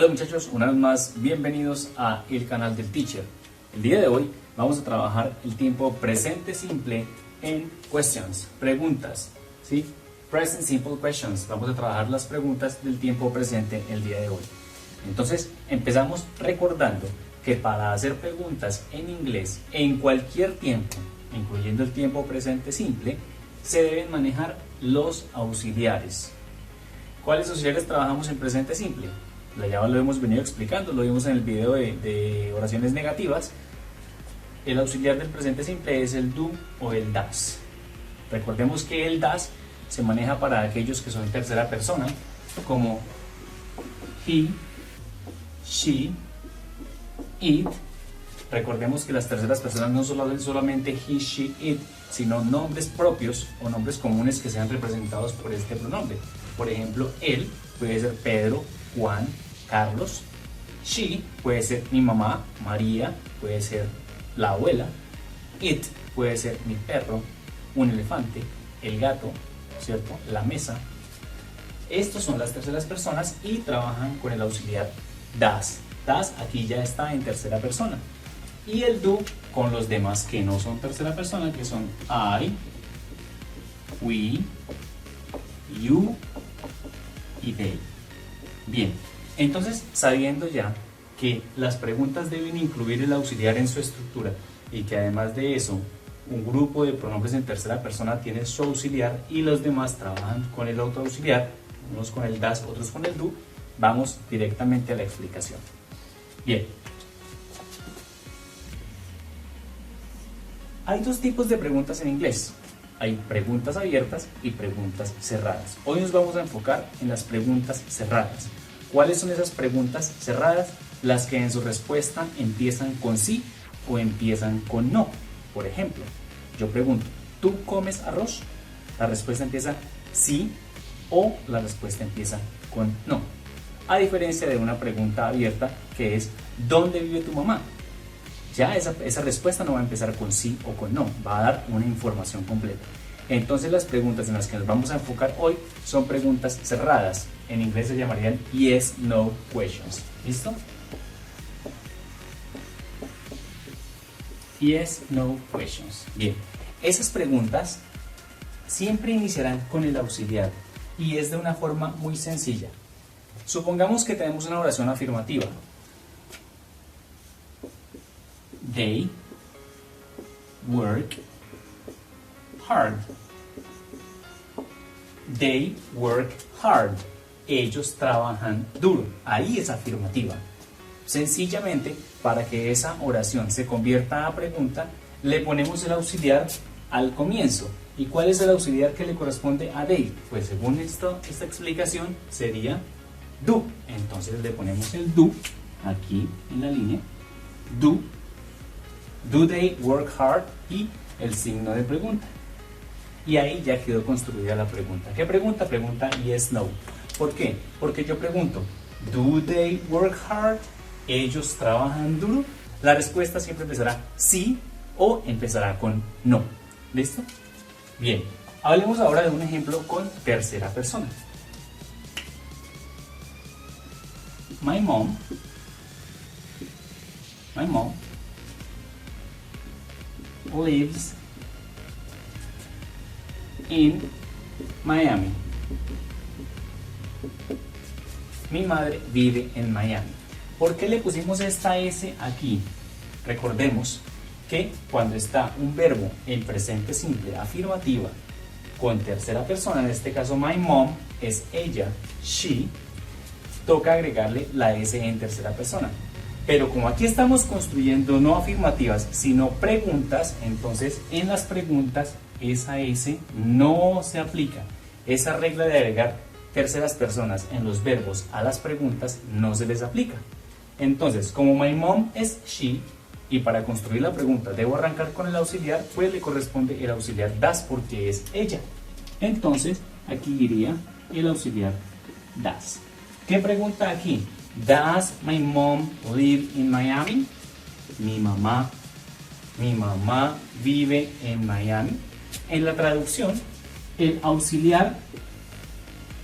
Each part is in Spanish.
Hola muchachos, una vez más bienvenidos a el canal del Teacher. El día de hoy vamos a trabajar el tiempo presente simple en questions, preguntas, ¿sí? Present simple questions. Vamos a trabajar las preguntas del tiempo presente el día de hoy. Entonces empezamos recordando que para hacer preguntas en inglés en cualquier tiempo, incluyendo el tiempo presente simple, se deben manejar los auxiliares. ¿Cuáles auxiliares trabajamos en presente simple? Ya lo hemos venido explicando, lo vimos en el video de oraciones negativas. El auxiliar del presente simple es el do o el das. Recordemos que el das se maneja para aquellos que son en tercera persona, como he, she, it. Recordemos que las terceras personas no son solamente he, she, it, sino nombres propios o nombres comunes que sean representados por este pronombre. Por ejemplo, él puede ser Pedro, Juan, Carlos. She puede ser mi mamá, María, puede ser la abuela. It puede ser mi perro, un elefante, el gato, ¿cierto? La mesa. Estos son las terceras personas y trabajan con el auxiliar das. Das aquí ya está en tercera persona. Y el do con los demás que no son tercera persona, que son I, we, you y they. Bien, entonces sabiendo ya que las preguntas deben incluir el auxiliar en su estructura y que además de eso un grupo de pronombres en tercera persona tiene su auxiliar y los demás trabajan con el otro auxiliar, unos con el das, otros con el do, vamos directamente a la explicación. Bien, hay dos tipos de preguntas en inglés. Hay preguntas abiertas y preguntas cerradas. Hoy nos vamos a enfocar en las preguntas cerradas. ¿Cuáles son esas preguntas cerradas? Las que en su respuesta empiezan con sí o empiezan con no. Por ejemplo, yo pregunto, ¿tú comes arroz? La respuesta empieza sí o la respuesta empieza con no. A diferencia de una pregunta abierta que es ¿dónde vive tu mamá? Ya esa respuesta no va a empezar con sí o con no, va a dar una información completa. Entonces las preguntas en las que nos vamos a enfocar hoy son preguntas cerradas. En inglés se llamarían yes, no questions. ¿Listo? Yes, no questions. Bien, esas preguntas siempre iniciarán con el auxiliar y es de una forma muy sencilla. Supongamos que tenemos una oración afirmativa. They work hard. They work hard. Ellos trabajan duro. Ahí es afirmativa. Sencillamente, para que esa oración se convierta a pregunta, le ponemos el auxiliar al comienzo. ¿Y cuál es el auxiliar que le corresponde a they? Pues según esta explicación sería do. Entonces le ponemos el do aquí en la línea. Do. Do they work hard? Y el signo de pregunta. Y ahí ya quedó construida la pregunta. ¿Qué pregunta? Pregunta yes, no. ¿Por qué? Porque yo pregunto, ¿do they work hard? ¿Ellos trabajan duro? La respuesta siempre empezará sí o empezará con no. ¿Listo? Bien, hablemos ahora de un ejemplo con tercera persona. My mom lives in Miami. Mi madre vive en Miami. ¿Por qué le pusimos esta S aquí? Recordemos que cuando está un verbo en presente simple afirmativa con tercera persona, en este caso my mom es ella, she, toca agregarle la S en tercera persona. Pero como aquí estamos construyendo no afirmativas, sino preguntas, entonces en las preguntas esa S no se aplica. Esa regla de agregar terceras personas en los verbos a las preguntas no se les aplica. Entonces, como my mom es she, y para construir la pregunta debo arrancar con el auxiliar, pues le corresponde el auxiliar das porque es ella. Entonces, aquí iría el auxiliar das. ¿Qué pregunta aquí? Does my mom live in Miami? Mi mamá vive en Miami. En la traducción, el auxiliar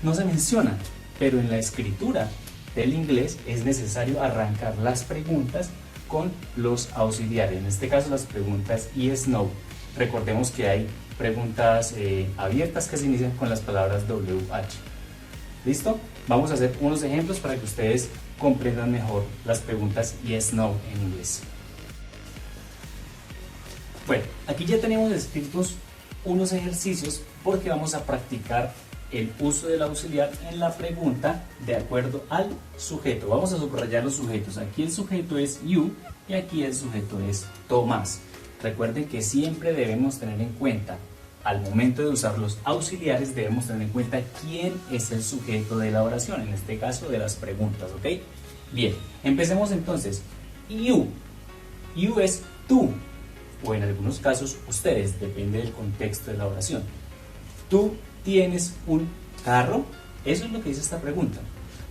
no se menciona, pero en la escritura del inglés es necesario arrancar las preguntas con los auxiliares. En este caso las preguntas yes, no. Recordemos que hay preguntas abiertas que se inician con las palabras WH. ¿Listo? Vamos a hacer unos ejemplos para que ustedes comprendan mejor las preguntas yes, no en inglés. Bueno, aquí ya tenemos escritos unos ejercicios porque vamos a practicar el uso del auxiliar en la pregunta de acuerdo al sujeto. Vamos a subrayar los sujetos. Aquí el sujeto es you y aquí el sujeto es Tomás. Recuerden que siempre debemos tener en cuenta, al momento de usar los auxiliares, debemos tener en cuenta quién es el sujeto de la oración, en este caso de las preguntas, ¿ok? Bien, empecemos entonces. You. You es tú, o en algunos casos ustedes, depende del contexto de la oración. Tú tienes un carro, eso es lo que dice esta pregunta.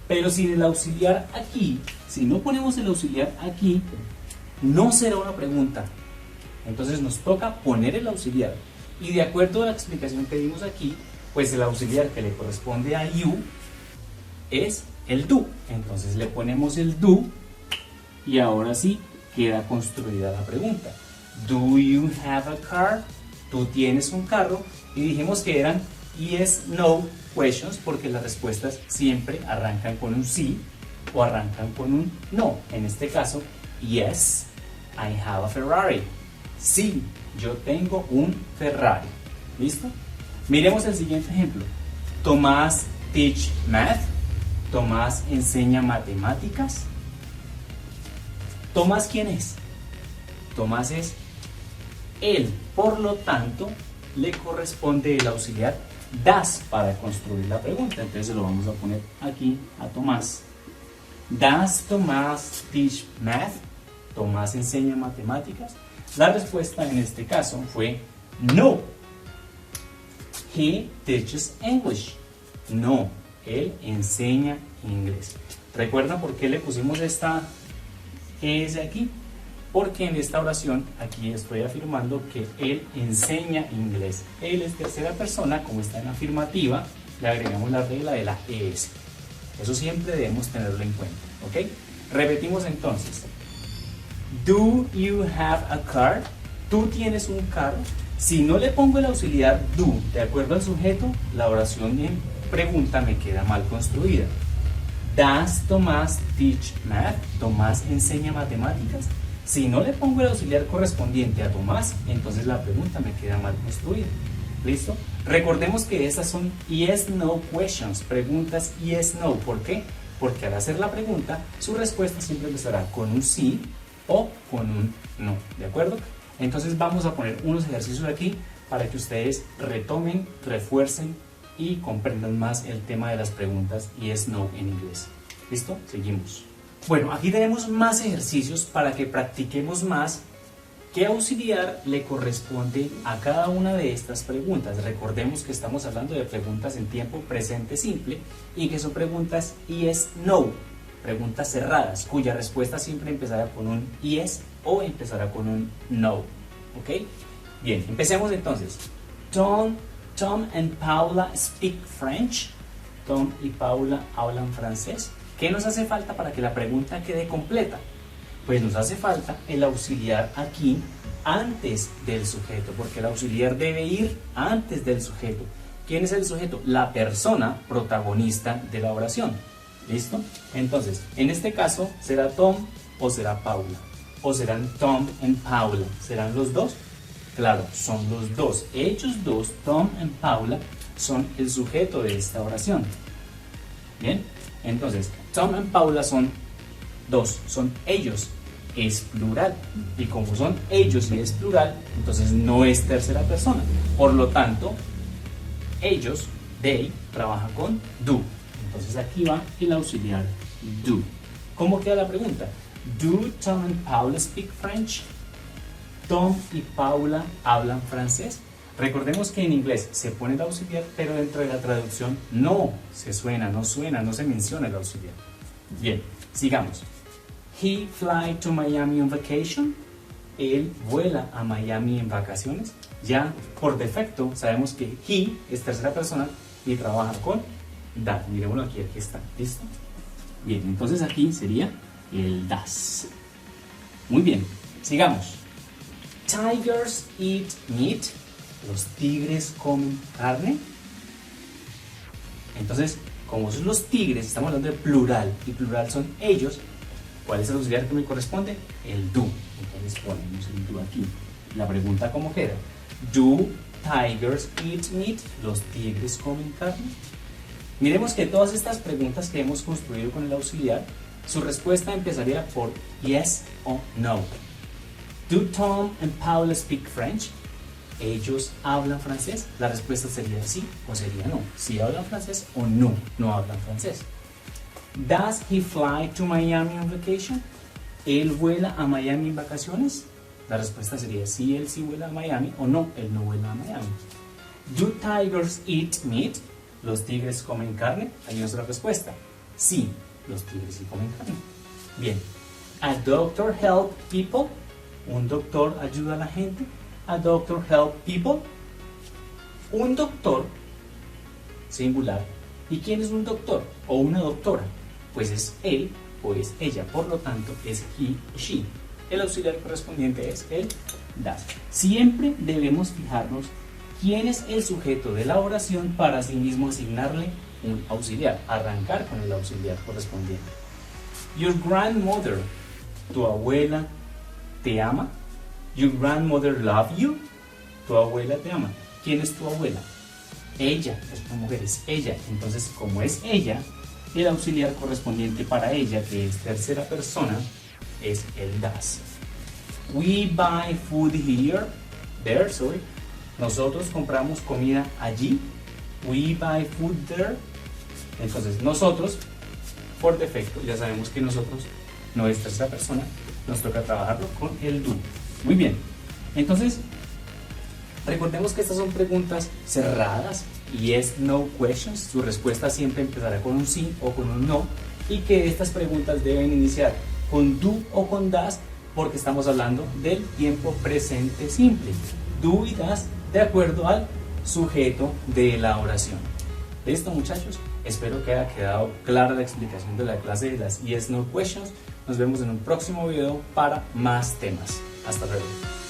Pero sin el auxiliar aquí, si no ponemos el auxiliar aquí, no será una pregunta. Entonces nos toca poner el auxiliar. Y de acuerdo a la explicación que dimos aquí, pues el auxiliar que le corresponde a you es el do. Entonces le ponemos el do y ahora sí queda construida la pregunta. Do you have a car? ¿Tú tienes un carro? Y dijimos que eran yes, no questions porque las respuestas siempre arrancan con un sí o arrancan con un no. En este caso, yes, I have a Ferrari. Sí, yo tengo un Ferrari. ¿Listo? Miremos el siguiente ejemplo. Tomás teach math. Tomás enseña matemáticas. Tomás, ¿quién es? Tomás es él. Por lo tanto, le corresponde el auxiliar das para construir la pregunta. Entonces se lo vamos a poner aquí a Tomás. Does Tomás teach math? ¿Tomás enseña matemáticas? La respuesta en este caso fue no. He teaches English. No, él enseña inglés. ¿Recuerdan por qué le pusimos esta es aquí? Porque en esta oración aquí estoy afirmando que él enseña inglés. Él es tercera persona, como está en afirmativa, le agregamos la regla de la ES. Eso siempre debemos tenerlo en cuenta, ¿ok? Repetimos entonces. Do you have a car? ¿Tú tienes un carro? Si no le pongo el auxiliar do de acuerdo al sujeto, la oración en pregunta me queda mal construida. Does Tomás teach math? ¿Tomás enseña matemáticas? Si no le pongo el auxiliar correspondiente a Tomás, entonces la pregunta me queda mal construida. ¿Listo? Recordemos que estas son yes, no questions, preguntas yes, no. ¿Por qué? Porque al hacer la pregunta, su respuesta siempre empezará con un sí o con un no. ¿De acuerdo? Entonces vamos a poner unos ejercicios aquí para que ustedes retomen, refuercen y comprendan más el tema de las preguntas yes, no en inglés. ¿Listo? Seguimos. Bueno, aquí tenemos más ejercicios para que practiquemos más qué auxiliar le corresponde a cada una de estas preguntas. Recordemos que estamos hablando de preguntas en tiempo presente simple y que son preguntas yes, no, preguntas cerradas, cuya respuesta siempre empezará con un yes o empezará con un no. ¿Ok? Bien, empecemos entonces. Tom and Paula speak French. Tom y Paula hablan francés. ¿Qué nos hace falta para que la pregunta quede completa? Pues nos hace falta el auxiliar aquí antes del sujeto, porque el auxiliar debe ir antes del sujeto. ¿Quién es el sujeto? La persona protagonista de la oración. ¿Listo? Entonces, en este caso, ¿será Tom o será Paula? ¿O serán Tom y Paula? ¿Serán los dos? Claro, son los dos. Ellos dos, Tom y Paula, son el sujeto de esta oración. ¿Bien? Entonces, Tom y Paula son dos, son ellos, es plural. Y como son ellos y es plural, entonces no es tercera persona. Por lo tanto, ellos, they, trabaja con do. Entonces aquí va el auxiliar do. ¿Cómo queda la pregunta? Do Tom and Paula speak French? ¿Tom y Paula hablan francés? Recordemos que en inglés se pone el auxiliar, pero dentro de la traducción no suena, no se menciona el auxiliar. Bien, sigamos. He fly to Miami on vacation. Él vuela a Miami en vacaciones. Ya por defecto sabemos que he es tercera persona y trabaja con that. Miremoslo aquí, aquí está. ¿Listo? Bien, entonces aquí sería el das. Muy bien, sigamos. Tigers eat meat. Los tigres comen carne. Entonces, como son los tigres, estamos hablando de plural, y plural son ellos. ¿Cuál es el auxiliar que me corresponde? El do. Entonces ponemos el do aquí. La pregunta ¿cómo queda? Do tigers eat meat? ¿Los tigres comen carne? Miremos que todas estas preguntas que hemos construido con el auxiliar, su respuesta empezaría por yes o no. Do Tom and Paul speak French? ¿Ellos hablan francés? La respuesta sería sí o sería no. Si hablan francés o no, no hablan francés. Does he fly to Miami on vacation? ¿Él vuela a Miami en vacaciones? La respuesta sería sí, él sí vuela a Miami, o no, él no vuela a Miami. Do tigers eat meat? ¿Los tigres comen carne? Ahí nuestra respuesta. Sí, los tigres sí comen carne. Bien. A doctor help people? ¿Un doctor ayuda a la gente? A doctor help people? Un doctor, singular. ¿Y quién es un doctor o una doctora? Pues es él o es ella, por lo tanto es he o she. El auxiliar correspondiente es el das. Siempre debemos fijarnos quién es el sujeto de la oración para así mismo asignarle un auxiliar, arrancar con el auxiliar correspondiente. Your grandmother, tu abuela te ama. Your grandmother love you, tu abuela te ama. ¿Quién es tu abuela? Ella, es una mujer, es ella. Entonces, como es ella, el auxiliar correspondiente para ella, que es tercera persona, es el das. We buy food here, there. Nosotros compramos comida allí. We buy food there. Entonces nosotros, por defecto, ya sabemos que nosotros no es tercera persona, nos toca trabajarlo con el do. Muy bien, entonces recordemos que estas son preguntas cerradas, yes, no questions. Su respuesta siempre empezará con un sí o con un no, y que estas preguntas deben iniciar con do o con das, porque estamos hablando del tiempo presente simple. Do y das de acuerdo al sujeto de la oración. ¿Listo, muchachos? Espero que haya quedado clara la explicación de la clase de las yes, no questions. Nos vemos en un próximo video para más temas. Hasta luego.